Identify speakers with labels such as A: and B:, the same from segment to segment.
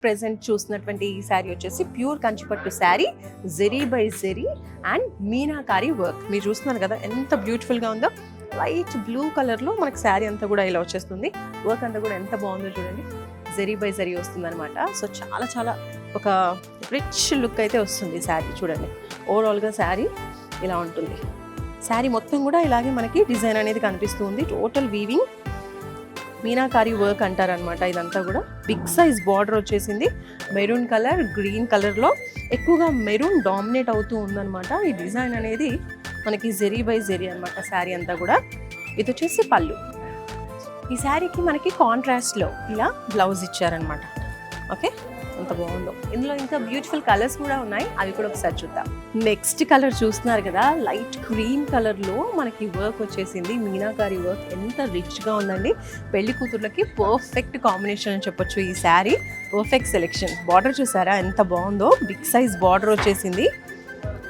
A: Present చూసినటువంటి ఈ శారీ వచ్చేసి ప్యూర్ కంచిపట్టు sari, zari by zari and meenakari work. మీరు చూస్తున్నారు కదా ఎంత బ్యూటిఫుల్గా ఉందో. లైట్ బ్లూ కలర్లో మనకి శారీ అంతా కూడా ఇలా వచ్చేస్తుంది. వర్క్ అంతా కూడా ఎంత బాగుందో చూడండి. జెరీ బై జెరీ వస్తుంది అనమాట. సో చాలా చాలా ఒక రిచ్ లుక్ అయితే వస్తుంది శారీ. చూడండి ఓవరాల్గా శారీ ఇలా ఉంటుంది. శారీ మొత్తం కూడా ఇలాగే మనకి డిజైన్ అనేది కనిపిస్తుంది. టోటల్ వీవింగ్ మీనాకారి వర్క్ అంటారనమాట. ఇదంతా కూడా బిగ్ సైజ్ బార్డర్ వచ్చేసింది. మెరూన్ కలర్, గ్రీన్ కలర్లో ఎక్కువగా మెరూన్ డామినేట్ అవుతూ ఉందన్నమాట. ఈ డిజైన్ అనేది మనకి జెరీ బై జెరీ అనమాట శారీ అంతా కూడా. ఇది వచ్చేసి పళ్ళు. ఈ శారీకి మనకి కాంట్రాస్ట్లో ఇలా బ్లౌజ్ ఇచ్చారనమాట. ఓకే, ఎంత బాగుందో. ఇందులో ఇంకా బ్యూటిఫుల్ కలర్స్ కూడా ఉన్నాయి, అవి కూడా ఒకసారి చూద్దాం. నెక్స్ట్ కలర్ చూస్తున్నారు కదా, లైట్ క్రీమ్ కలర్లో మనకి వర్క్ వచ్చేసింది. మీనాకారి వర్క్ ఎంత రిచ్గా ఉందండి. పెళ్లి కూతుర్లకి పర్ఫెక్ట్ కాంబినేషన్ అని చెప్పొచ్చు ఈ శారీ. Perfect selection. బార్డర్ చూసారా ఎంత బాగుందో. బిగ్ సైజ్ బార్డర్ వచ్చేసింది.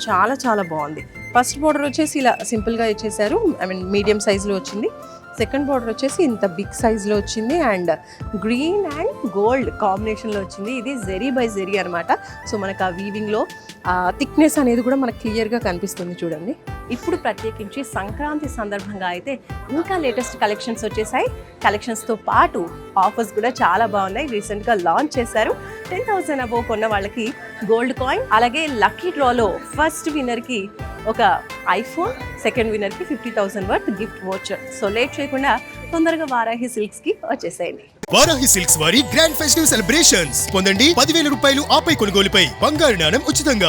A: చాలా చాలా బాగుంది. ఫస్ట్ బార్డర్ వచ్చేసి ఇలా సింపుల్గా ఇచ్చేసారు, మీడియం సైజులో వచ్చింది. సెకండ్ బార్డర్ వచ్చేసి ఇంత బిగ్ సైజ్లో వచ్చింది అండ్ గ్రీన్ అండ్ గోల్డ్ కాంబినేషన్లో వచ్చింది. ఇది జెరీ బై జెరీ అనమాట. సో మనకు ఆ వీవింగ్లో థిక్నెస్ అనేది కూడా మనకు క్లియర్గా కనిపిస్తుంది చూడండి. ఇప్పుడు ప్రత్యేకించి సంక్రాంతి సందర్భంగా అయితే ఇంకా లేటెస్ట్ కలెక్షన్స్ వచ్చేసాయి. కలెక్షన్స్తో పాటు ఆఫర్స్ కూడా చాలా బాగున్నాయి. రీసెంట్గా లాంచ్ చేశారు. 10,000 అబోవ్ కొన్న వాళ్ళకి గోల్డ్ కాయిన్, అలాగే లక్కీ డ్రాలో ఫస్ట్ విన్నర్కి ఒక ఐఫోన్, సెకండ్ విన్నర్కి 50,000 worth gift voucher. So late చేయకుండా తొందరగా వారాహి సిల్క్స్కి వచ్చేసేయండి.
B: వారాహి సిల్క్స్ వారి గ్రాండ్ ఫెస్టివ్ సెలబ్రేషన్స్ పొందండి. 10,000 రూపాయలు ఆపై కొనుగోలుపై బంగారు నాణెం ఉచితంగా.